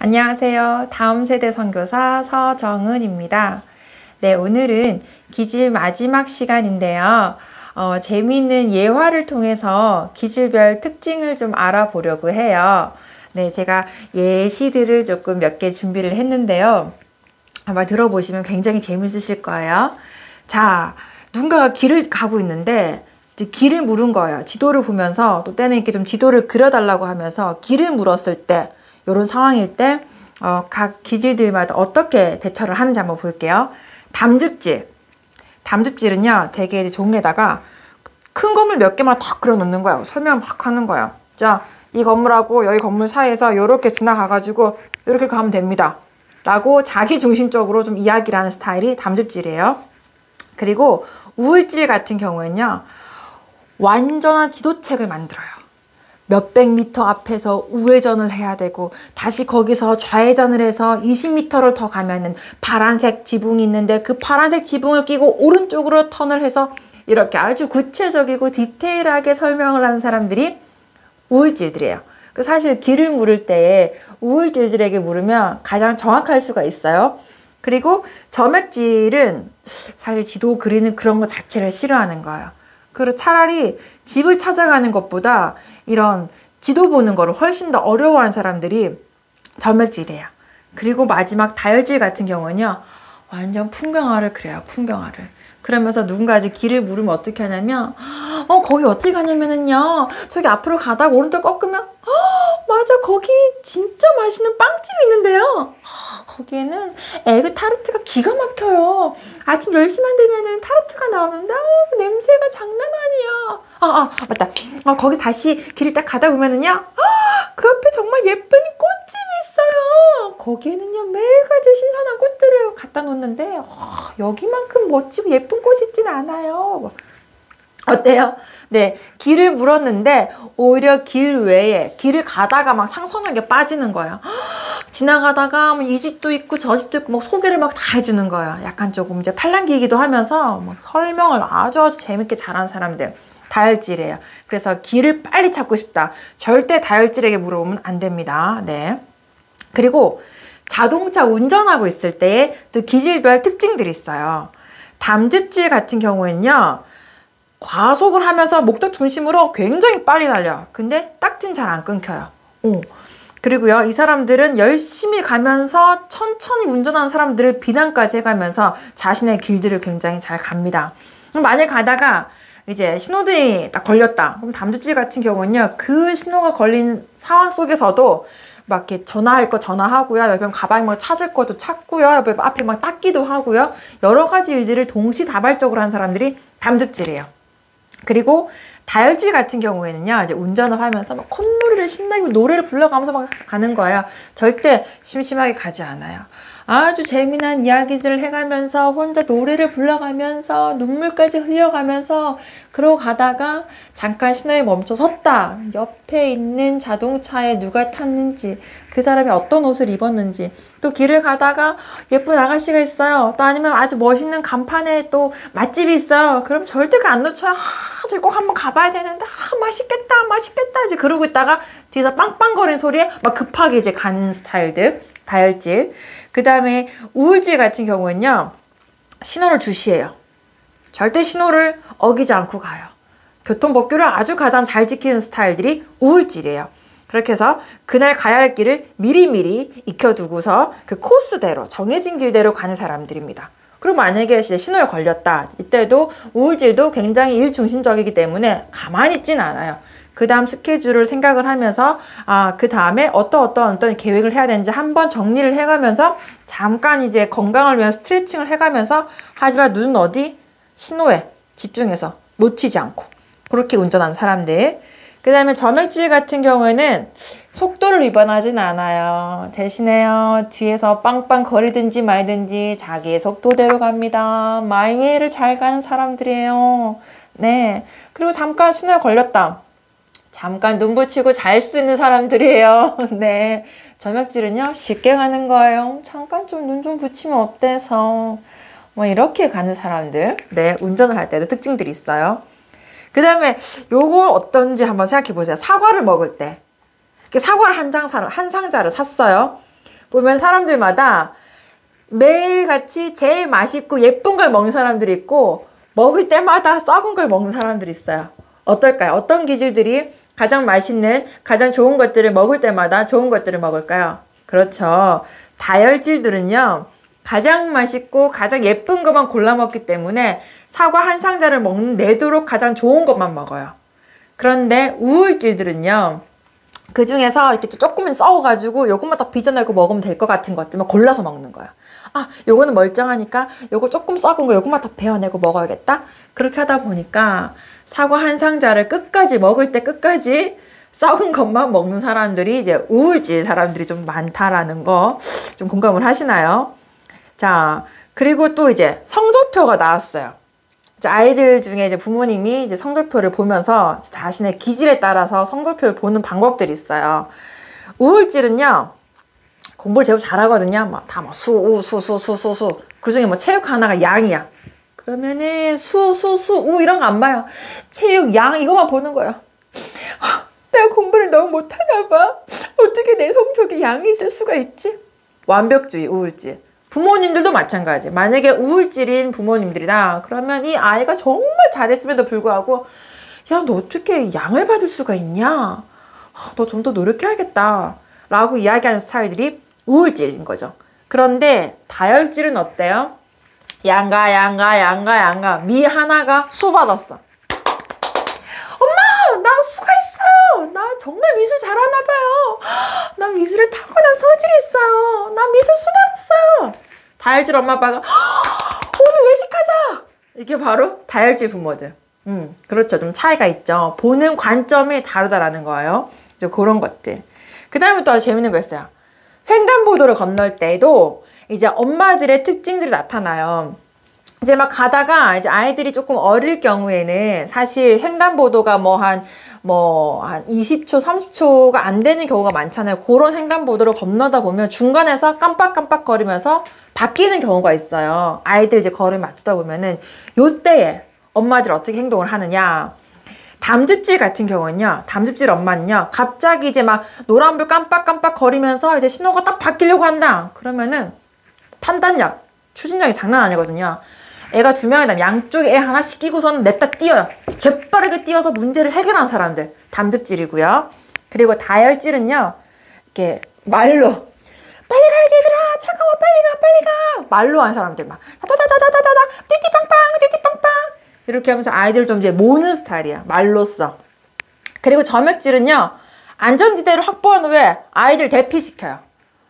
안녕하세요. 다음 세대 선교사 서정은입니다. 네, 오늘은 기질 마지막 시간인데요. 재미있는 예화를 통해서 기질별 특징을 좀 알아보려고 해요. 네, 제가 예시들을 조금 몇 개 준비를 했는데요. 아마 들어보시면 굉장히 재밌으실 거예요. 자, 누군가가 길을 가고 있는데 이제 길을 물은 거예요. 지도를 보면서 또 때는 이렇게 좀 지도를 그려달라고 하면서 길을 물었을 때 이런 상황일 때 각 기질들마다 어떻게 대처를 하는지 한번 볼게요. 담즙질. 담즙질은요, 되게 이제 종이에다가 큰 건물 몇 개만 탁 그려 놓는 거예요. 설명 막 하는 거예요. 자, 이 건물하고 여기 건물 사이에서 이렇게 지나가가지고 이렇게 가면 됩니다. 라고 자기 중심적으로 좀 이야기를 하는 스타일이 담즙질이에요. 그리고 우울질 같은 경우에는요, 완전한 지도책을 만들어요. 몇백 미터 앞에서 우회전을 해야 되고 다시 거기서 좌회전을 해서 20m를 더 가면은 파란색 지붕이 있는데 그 파란색 지붕을 끼고 오른쪽으로 턴을 해서 이렇게 아주 구체적이고 디테일하게 설명을 하는 사람들이 우울질들이에요. 사실 길을 물을 때 우울질들에게 물으면 가장 정확할 수가 있어요. 그리고 점액질은 사실 지도 그리는 그런 거 자체를 싫어하는 거예요. 그리고 차라리 집을 찾아가는 것보다 이런 지도 보는 거를 훨씬 더 어려워하는 사람들이 점액질이에요. 그리고 마지막 다혈질 같은 경우는요, 완전 풍경화를 그려요. 풍경화를. 그러면서 누군가 이제 길을 물으면 어떻게 하냐면, 거기 어떻게 가냐면은요, 저기 앞으로 가다가 오른쪽 꺾으면, 맞아, 거기 진짜 맛있는 빵집이 있는데요. 거기에는 에그 타르트가 기가 막혀요. 아침 10시만 되면은 타르트가 나오는데, 그 냄새가 장난 아니야. 맞다. 거기 다시 길을 딱 가다 보면은요, 그 옆에 정말 예쁜 꽃집이 있어요. 거기에는요, 매일같이 신선한 꽃들을 갖다 놓는데, 여기만큼 멋지고 예쁜 꽃이 있진 않아요. 어때요? 네, 길을 물었는데 오히려 길 외에 길을 가다가 막 상상하게 빠지는 거예요. 지나가다가 이 집도 있고 저 집도 있고 막 소개를 막 다 해주는 거예요. 약간 조금 이제 팔랑귀기도 하면서 막 설명을 아주 재밌게 잘하는 사람들. 다혈질이에요. 그래서 길을 빨리 찾고 싶다. 절대 다혈질에게 물어보면 안 됩니다. 네. 그리고 자동차 운전하고 있을 때 또 기질별 특징들이 있어요. 담즙질 같은 경우에는요, 과속을 하면서 목적 중심으로 굉장히 빨리 달려. 근데 딱지는 잘 안 끊겨요. 그리고요, 이 사람들은 열심히 가면서 천천히 운전하는 사람들을 비난까지 해가면서 자신의 길들을 굉장히 잘 갑니다. 만약 가다가 이제 신호등이 딱 걸렸다. 그럼 담즙질 같은 경우는요, 그 신호가 걸린 상황 속에서도 막 이렇게 전화할 거 전화하고요. 옆에 가방에 뭐 찾을 것도 찾고요. 옆에 앞에 막 닦기도 하고요. 여러 가지 일들을 동시다발적으로 하는 사람들이 담즙질이에요. 그리고 다혈질 같은 경우에는요, 이제 운전을 하면서 막 콧노래를 신나게 노래를 불러가면서 막 가는 거예요. 절대 심심하게 가지 않아요. 아주 재미난 이야기들을 해가면서 혼자 노래를 불러가면서 눈물까지 흘려가면서 그러고 가다가 잠깐 신호에 멈춰 섰다. 옆에 있는 자동차에 누가 탔는지, 그 사람이 어떤 옷을 입었는지, 또 길을 가다가 예쁜 아가씨가 있어요. 또 아니면 아주 멋있는 간판에 또 맛집이 있어요. 그럼 절대 안 놓쳐요. 저기 꼭 한번 가봐야 되는데, 맛있겠다, 맛있겠다. 이제 그러고 있다가 뒤에서 빵빵거리는 소리에 막 급하게 이제 가는 스타일들, 다혈질. 그 다음에 우울질 같은 경우는요, 신호를 주시해요. 절대 신호를 어기지 않고 가요. 교통법규를 아주 가장 잘 지키는 스타일들이 우울질이에요. 그렇게 해서 그날 가야 할 길을 미리미리 익혀두고서 그 코스대로, 정해진 길대로 가는 사람들입니다. 그리고 만약에 신호에 걸렸다. 이때도 우울질도 굉장히 일중심적이기 때문에 가만히 있진 않아요. 그 다음 스케줄을 생각을 하면서 그 다음에 어떤 계획을 해야 되는지 한번 정리를 해가면서 잠깐 이제 건강을 위한 스트레칭을 해가면서, 하지만 눈은 어디? 신호에 집중해서 놓치지 않고 그렇게 운전하는 사람들. 그 다음에 점액질 같은 경우에는 속도를 위반하진 않아요. 대신에요, 뒤에서 빵빵 거리든지 말든지 자기의 속도대로 갑니다. 마이웨이를 잘 가는 사람들이에요. 네. 그리고 잠깐 신호에 걸렸다. 잠깐 눈 붙이고 잘 수 있는 사람들이에요. 네. 점액질은요, 쉽게 가는 거예요. 잠깐 좀 눈 좀 붙이면 어때서. 뭐 이렇게 가는 사람들. 네. 운전을 할 때도 특징들이 있어요. 그 다음에 요거 어떤지 한번 생각해 보세요. 사과를 먹을 때. 사과를 한 상자를 샀어요. 보면 사람들마다 매일같이 제일 맛있고 예쁜 걸 먹는 사람들이 있고 먹을 때마다 썩은 걸 먹는 사람들이 있어요. 어떨까요? 어떤 기질들이 가장 맛있는, 가장 좋은 것들을 먹을 때마다 좋은 것들을 먹을까요? 그렇죠. 다혈질들은요, 가장 맛있고 가장 예쁜 것만 골라 먹기 때문에 사과 한 상자를 내도록 가장 좋은 것만 먹어요. 그런데 우울질들은요, 그 중에서 이렇게 조금은 썩어가지고 요것만 딱 빚어내고 먹으면 될 것 같은 것들만 골라서 먹는 거야. 아, 요거는 멀쩡하니까 요거 조금 썩은 거 요것만 더 베어내고 먹어야겠다. 그렇게 하다 보니까 사과 한 상자를 끝까지 먹을 때 끝까지 썩은 것만 먹는 사람들이 이제 우울질 사람들이 좀 많다라는 거 좀 공감을 하시나요? 자, 그리고 또 이제 성적표가 나왔어요. 이제 아이들 중에 이제 부모님이 이제 성적표를 보면서 자신의 기질에 따라서 성적표를 보는 방법들이 있어요. 우울질은요, 공부를 제법 잘하거든요. 수. 그 중에 뭐 체육 하나가 양이야. 그러면은 우 이런 거 안 봐요. 체육, 양 이거만 보는 거예요. 내가 공부를 너무 못하나 봐. 어떻게 내 성적에 양이 있을 수가 있지? 완벽주의, 우울질. 부모님들도 마찬가지. 만약에 우울질인 부모님들이다. 그러면 이 아이가 정말 잘했음에도 불구하고 야, 너 어떻게 양을 받을 수가 있냐? 너 좀 더 노력해야겠다. 라고 이야기하는 스타일들이 우울질인 거죠. 그런데 다혈질은 어때요? 양가 미 하나가 수 받았어. 엄마, 나 수가 있어요. 나 정말 미술 잘하나 봐요. 나 미술에 타고난 소질이 있어요. 나 미술 수 받았어요. 다혈질 엄마 아빠가 오늘 외식하자. 이게 바로 다혈질 부모들. 그렇죠. 좀 차이가 있죠. 보는 관점이 다르다라는 거예요. 이제 그런 것들. 그 다음에 또 아주 재밌는 거 있어요. 횡단보도를 건널 때도 이제 엄마들의 특징들이 나타나요. 이제 막 가다가 이제 아이들이 조금 어릴 경우에는 사실 횡단보도가 한 20초, 30초가 안 되는 경우가 많잖아요. 그런 횡단보도를 건너다 보면 중간에서 깜빡깜빡거리면서 바뀌는 경우가 있어요. 아이들 이제 걸음 맞추다 보면은 요때에 엄마들이 어떻게 행동을 하느냐. 담즙질 같은 경우는요, 담즙질 엄마는요, 갑자기 이제 막 노란불 깜빡깜빡 거리면서 이제 신호가 딱 바뀌려고 한다. 그러면은 판단력, 추진력이 장난 아니거든요. 애가 2명이다. 양쪽에 애 하나씩 끼고서는 냅다 뛰어요. 재빠르게 뛰어서 문제를 해결하는 사람들. 담즙질이고요. 그리고 다혈질은요, 이렇게 말로 빨리 가야지 얘들아, 차가워, 빨리 가. 말로 하는 사람들 막 다다다다다다다 띠띠빵빵 이렇게 하면서 아이들 좀 이제 모으는 스타일이야. 말로써. 그리고 점액질은요, 안전지대를 확보한 후에 아이들 대피시켜요.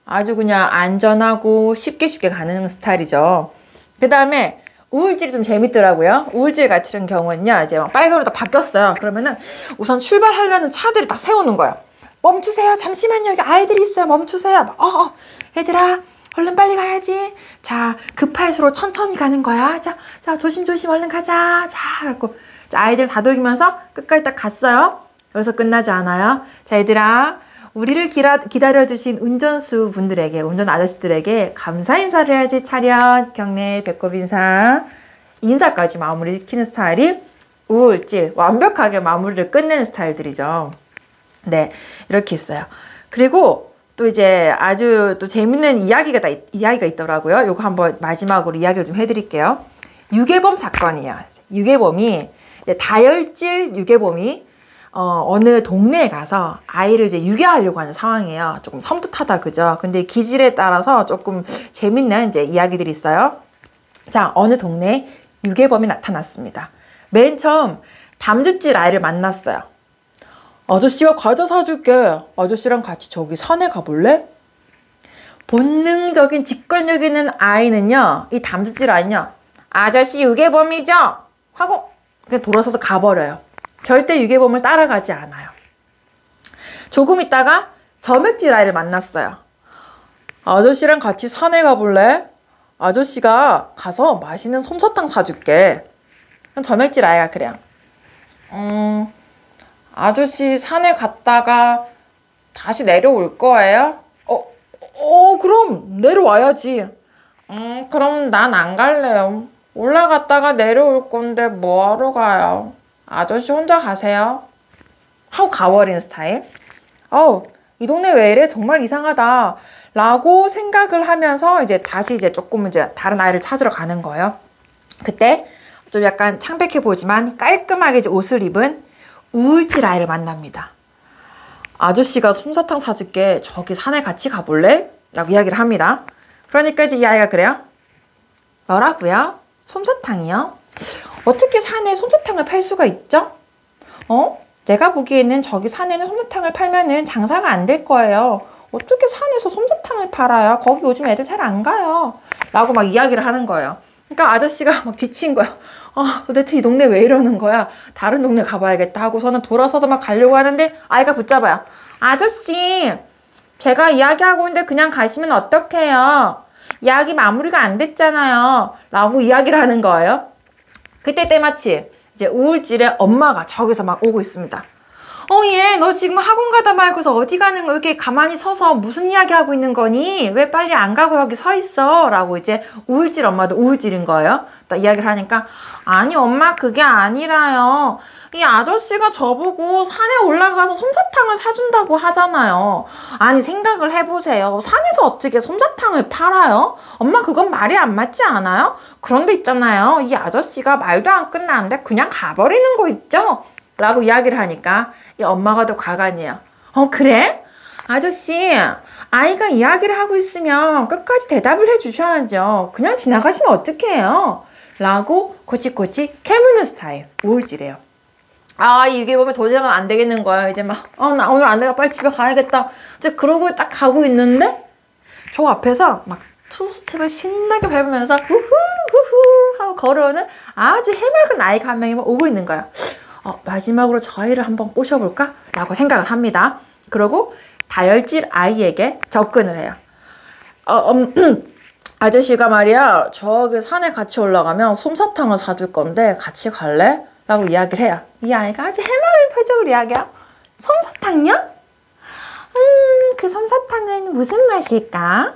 아주 그냥 안전하고 쉽게 가는 스타일이죠. 그 다음에 우울질이 좀 재밌더라고요. 우울질 같은 경우는요, 이제 막 빨간으로 딱 바뀌었어요. 그러면은 우선 출발하려는 차들을 딱 세우는 거예요. 멈추세요. 잠시만요. 여기 아이들이 있어요. 멈추세요. 얘들아, 얼른 빨리 가야지. 자, 급할수록 천천히 가는 거야. 자, 조심조심 얼른 가자. 자, 그래갖고 아이들 다독이면서 끝까지 딱 갔어요. 여기서 끝나지 않아요. 자, 얘들아, 우리를 기다려주신 운전수 분들에게, 운전 아저씨들에게 감사 인사를 해야지. 차렷, 경례, 배꼽 인사. 인사까지 마무리 시키는 스타일이 우울질, 완벽하게 마무리를 끝내는 스타일들이죠. 네, 이렇게 있어요. 그리고 또 이제 아주 또 재밌는 이야기가 있더라고요. 요거 한번 마지막으로 이야기를 좀 해드릴게요. 유괴범 사건이에요. 유괴범이, 다혈질 유괴범이 어느 동네에 가서 아이를 이제 유괴하려고 하는 상황이에요. 조금 섬뜩하다, 그죠? 근데 기질에 따라서 조금 재밌는 이제 이야기들이 있어요. 자, 어느 동네에 유괴범이 나타났습니다. 맨 처음 담즙질 아이를 만났어요. 아저씨가 과자 사줄게. 아저씨랑 같이 저기 산에 가볼래? 본능적인 직관력 있는 아이는요, 이 담즙질 아이는요, 아저씨 유괴범이죠? 하고 그냥 돌아서서 가버려요. 절대 유괴범을 따라가지 않아요. 조금 있다가 점액질 아이를 만났어요. 아저씨랑 같이 산에 가볼래? 아저씨가 가서 맛있는 솜사탕 사줄게. 점액질 아이가 그래요. 아저씨 산에 갔다가 다시 내려올 거예요? 그럼 내려와야지. 그럼 난 안 갈래요. 올라갔다가 내려올 건데 뭐하러 가요? 아저씨 혼자 가세요. 하고 가버리는 스타일. 이 동네 왜 이래? 정말 이상하다. 라고 생각을 하면서 이제 다시 이제 조금 이제 다른 아이를 찾으러 가는 거예요. 그때 좀 약간 창백해 보이지만 깔끔하게 이제 옷을 입은 우울질 아이를 만납니다. 아저씨가 솜사탕 사줄게. 저기 산에 같이 가볼래? 라고 이야기를 합니다. 그러니까 이제 이 아이가 그래요. 뭐라고요? 솜사탕이요? 어떻게 산에 솜사탕을 팔 수가 있죠? 내가 보기에는 저기 산에는 솜사탕을 팔면은 장사가 안 될 거예요. 어떻게 산에서 솜사탕을 팔아요? 거기 요즘 애들 잘 안 가요. 라고 막 이야기를 하는 거예요. 그러니까 아저씨가 막 지친 거야. 도대체 이 동네 왜 이러는 거야? 다른 동네 가봐야겠다 하고서는 돌아서서 막 가려고 하는데 아이가 붙잡아요. 아저씨, 제가 이야기하고 있는데 그냥 가시면 어떡해요? 이야기 마무리가 안 됐잖아요. 라고 이야기를 하는 거예요. 그때 때마침 이제 우울질의 엄마가 저기서 막 오고 있습니다. 얘 너 지금 학원 가다 말고서 어디 가는 거 이렇게 가만히 서서 무슨 이야기 하고 있는 거니? 왜 빨리 안 가고 여기 서 있어? 라고 이제 우울질 엄마도 우울질인 거예요. 또 이야기를 하니까 아니 엄마 그게 아니라요. 이 아저씨가 저보고 산에 올라가서 솜사탕을 사준다고 하잖아요. 아니 생각을 해보세요. 산에서 어떻게 솜사탕을 팔아요? 엄마 그건 말이 안 맞지 않아요? 그런데 있잖아요. 이 아저씨가 말도 안 끝나는데 그냥 가버리는 거 있죠? 라고 이야기를 하니까 이 엄마가 더 과간이에요. 그래? 아저씨, 아이가 이야기를 하고 있으면 끝까지 대답을 해주셔야죠. 그냥 지나가시면 어떡해요? 라고 꼬치꼬치 캐묻는 스타일, 우울질이에요. 이게 보면 도저히 안 되겠는 거야. 이제 막, 나 오늘 안 되겠다. 빨리 집에 가야겠다. 이제 그러고 딱 가고 있는데, 저 앞에서 막 투스텝을 신나게 밟으면서 후후 하고 걸어오는 아주 해맑은 아이가 한 명이 오고 있는 거야. 마지막으로 저 아이를 한번 꼬셔볼까? 라고 생각을 합니다. 그러고 다혈질 아이에게 접근을 해요. 아저씨가 말이야 저기 산에 같이 올라가면 솜사탕을 사줄 건데 같이 갈래? 라고 이야기를 해요. 이 아이가 아주 해맑은 표정으로 이야기해요. 솜사탕요? 그 솜사탕은 무슨 맛일까?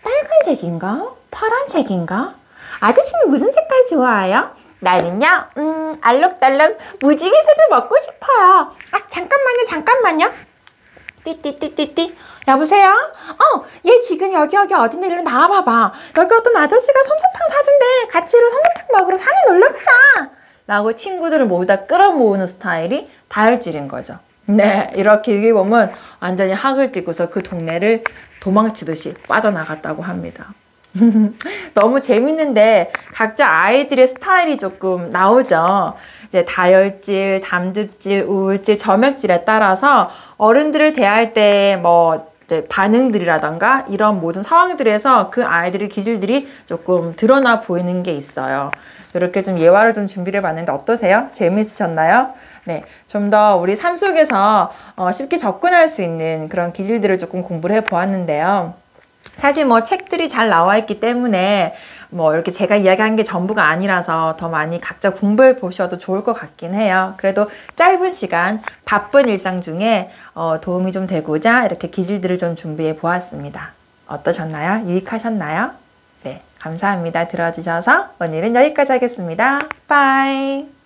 빨간색인가? 파란색인가? 아저씨는 무슨 색깔 좋아해요? 나는요, 알록달록 무지개색을 먹고 싶어요. 잠깐만요. 띠띠띠띠띠. 여보세요? 얘 지금 여기 어디 내리러 나와봐봐. 여기 어떤 아저씨가 솜사탕 사준대. 같이 솜사탕 먹으러 산에 놀러가자. 라고 친구들을 모두 다 끌어모으는 스타일이 다혈질인 거죠. 네, 이렇게 여기 보면 완전히 학을 띠고서 그 동네를 도망치듯이 빠져나갔다고 합니다. 너무 재밌는데 각자 아이들의 스타일이 조금 나오죠. 이제 다혈질, 담즙질, 우울질, 점액질에 따라서 어른들을 대할 때 뭐 반응들이라던가 이런 모든 상황들에서 그 아이들의 기질들이 조금 드러나 보이는 게 있어요. 이렇게 좀 예화를 좀 준비를 해봤는데 어떠세요? 재밌으셨나요? 네, 좀 더 우리 삶 속에서 쉽게 접근할 수 있는 그런 기질들을 조금 공부를 해보았는데요. 사실 뭐 책들이 잘 나와 있기 때문에 뭐 이렇게 제가 이야기한 게 전부가 아니라서 더 많이 각자 공부해 보셔도 좋을 것 같긴 해요. 그래도 짧은 시간 바쁜 일상 중에 도움이 좀 되고자 이렇게 기질들을 좀 준비해 보았습니다. 어떠셨나요? 유익하셨나요? 네, 감사합니다. 들어주셔서 오늘은 여기까지 하겠습니다. 빠이.